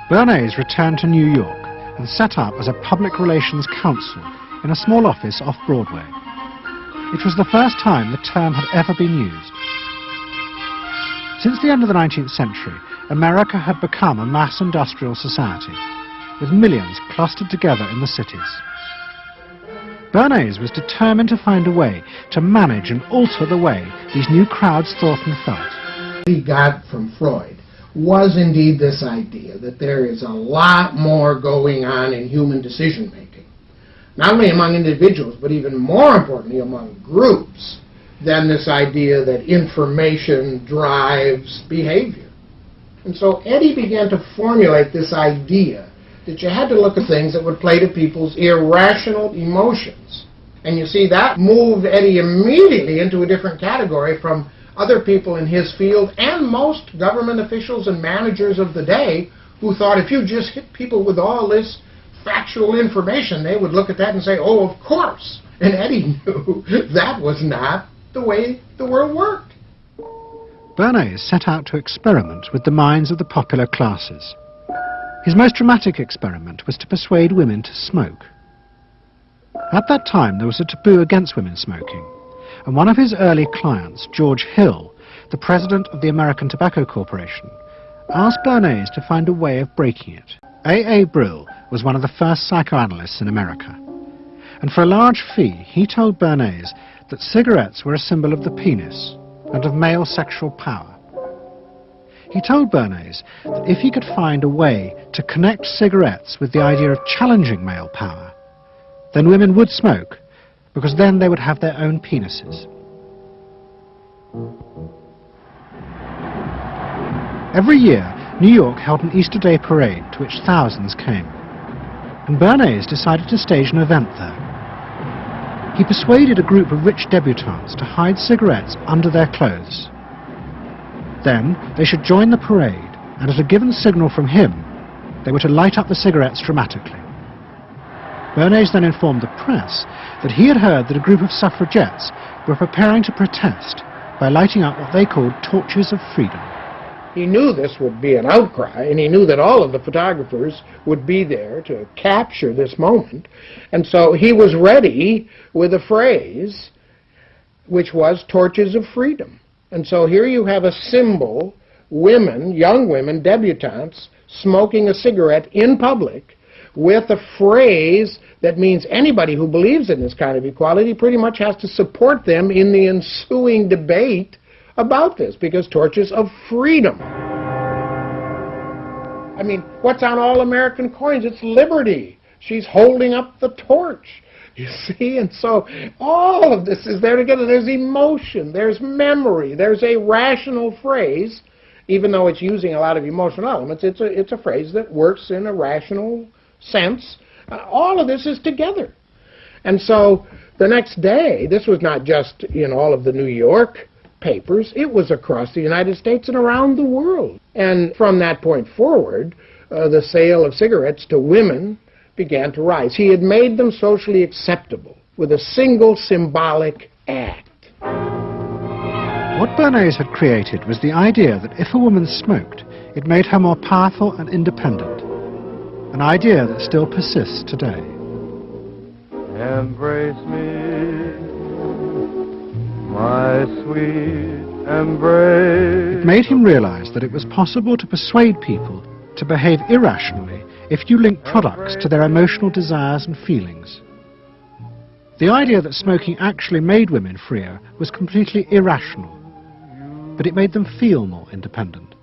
Burnays returned to New York and set up as a public relations counsel in a small office off Broadway. It was the first time the term had ever been used. Since the end of the 19th century, America had become a mass industrial society, with millions clustered together in the cities. Burnays was determined to find a way to manage and alter the way these new crowds thought and felt. He got from Freud was indeed this idea that there is a lot more going on in human decision-making, not only among individuals, but even more importantly among groups, than this idea that information drives behavior. And so Eddie began to formulate this idea that you had to look at things that would play to people's irrational emotions. And you see, that moved Eddie immediately into a different category from other people in his field and most government officials and managers of the day who thought if you just hit people with all this factual information, they would look at that and say, oh, of course. And Eddie knew that was not the way the world worked. Burnays set out to experiment with the minds of the popular classes. His most dramatic experiment was to persuade women to smoke. At that time, there was a taboo against women smoking, and one of his early clients, George Hill, the president of the American Tobacco Corporation, asked Burnays to find a way of breaking it. A. Brill was one of the first psychoanalysts in America, and for a large fee, he told Burnays that cigarettes were a symbol of the penis and of male sexual power. He told Burnays that if he could find a way to connect cigarettes with the idea of challenging male power, then women would smoke, because then they would have their own penises. Every year, New York held an Easter Day parade to which thousands came, and Burnays decided to stage an event there. He persuaded a group of rich debutantes to hide cigarettes under their clothes. Then they should join the parade, and at a given signal from him, they were to light up the cigarettes dramatically. Burnays then informed the press that he had heard that a group of suffragettes were preparing to protest by lighting up what they called torches of freedom. He knew this would be an outcry, and he knew that all of the photographers would be there to capture this moment. And so he was ready with a phrase which was torches of freedom. And so here you have a symbol, women, young women, debutantes, smoking a cigarette in public with a phrase that means anybody who believes in this kind of equality pretty much has to support them in the ensuing debate about this, because torches of freedom. I mean, what's on all American coins? It's liberty. She's holding up the torch. You see? And so all of this is there together. There's emotion, there's memory, there's a rational phrase, even though it's using a lot of emotional elements. It's a phrase that works in a rational sense. All of this is together. And so the next day, this was not just in all of the New York papers, it was across the United States and around the world. And from that point forward, the sale of cigarettes to women began to rise. He had made them socially acceptable with a single symbolic act. What Burnays had created was the idea that if a woman smoked, it made her more powerful and independent, an idea that still persists today. Embrace me, my sweet embrace. It made him realize that it was possible to persuade people to behave irrationally if you link products to their emotional desires and feelings. The idea that smoking actually made women freer was completely irrational, but it made them feel more independent.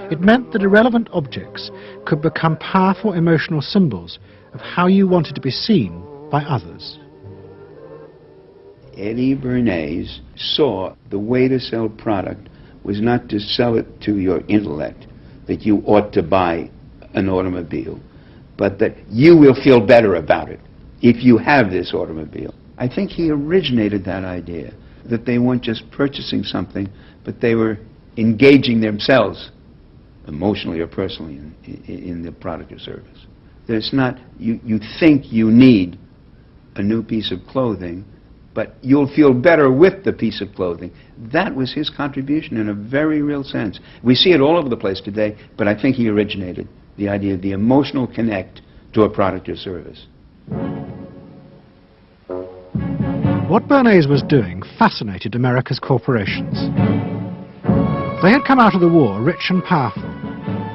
It meant that irrelevant objects could become powerful emotional symbols of how you wanted to be seen by others. Eddie Bernays saw the way to sell product was not to sell it to your intellect, that you ought to buy an automobile, but that you will feel better about it if you have this automobile. I think he originated that idea, that they weren't just purchasing something, but they were engaging themselves emotionally or personally in the product or service. That it's not, you think you need a new piece of clothing, but you'll feel better with the piece of clothing. That was his contribution in a very real sense. We see it all over the place today, but I think he originated the idea of the emotional connect to a product or service. What Burnays was doing fascinated America's corporations. They had come out of the war rich and powerful,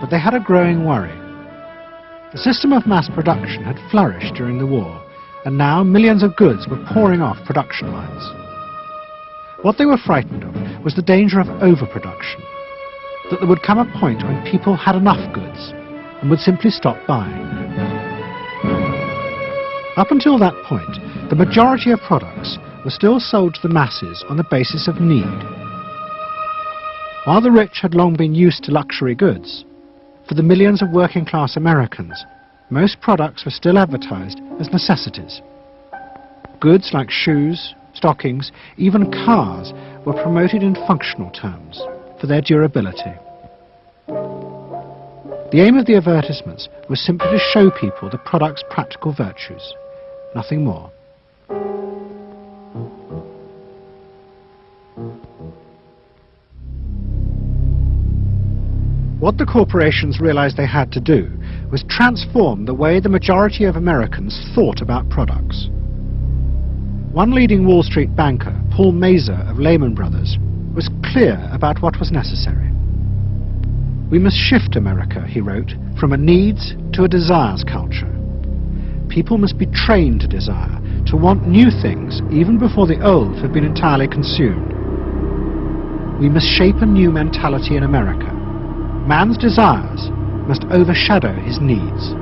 but they had a growing worry. The system of mass production had flourished during the war, and now millions of goods were pouring off production lines. What they were frightened of was the danger of overproduction, that there would come a point when people had enough goods and would simply stop buying. Up until that point, the majority of products were still sold to the masses on the basis of need. While the rich had long been used to luxury goods, for the millions of working-class Americans, most products were still advertised as necessities. Goods like shoes, stockings, even cars were promoted in functional terms for their durability. The aim of the advertisements was simply to show people the product's practical virtues, nothing more. What the corporations realized they had to do was transform the way the majority of Americans thought about products. One leading Wall Street banker, Paul Mazur of Lehman Brothers, was clear about what was necessary. "We must shift America," he wrote, "from a needs to a desires culture. People must be trained to desire, to want new things even before the old have been entirely consumed. We must shape a new mentality in America. Man's desires must overshadow his needs."